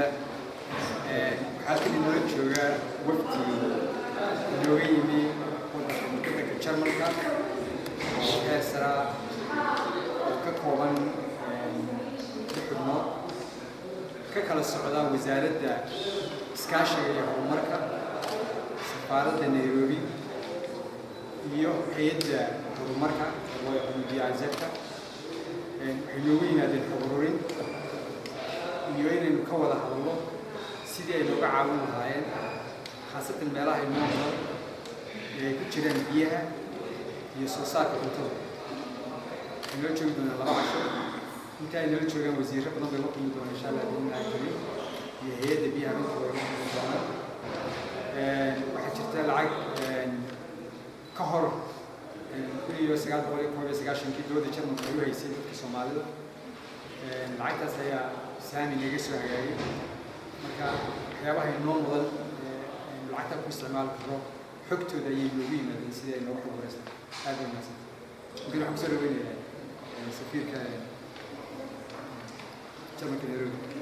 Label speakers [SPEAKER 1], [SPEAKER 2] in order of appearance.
[SPEAKER 1] كذا حالك إنه شوية وقت يومي وكذا كشرملك وكسرة كقوان كحنو ككل السعودة وزارة سكاشة عمرك سفارة نيروبي iyo hay'adda horumarka oo ay xubintiyaasaka xilooyin aad xubrurin iyo inaynu ka wada hadalno sidii ay looga caawin lahaayeen khaasatan meelaha imaamuda ee ku jiraan biyaha iyo soo saarka cuntada inoo joogi doona laba casho inta ay nala joogaan wasiirro badan bay la kulmi doonaan insha Allah inay kaliin iyo hay'adda biyaha inta way la kulmi doonaan waxaa jirta lacag كهر كل سجاد بقولي كل سجاد شنكي دود يشتغل مطلوب هيسير في الصومال العادة سيا سامي نجسوا هجاري مكا حيوان النوم وضل العادة كاستعمال كذا حكتو ده يلوين من السيد إنه روح ورثة هذا الناس ممكن حكسر وين سفير كان كم كده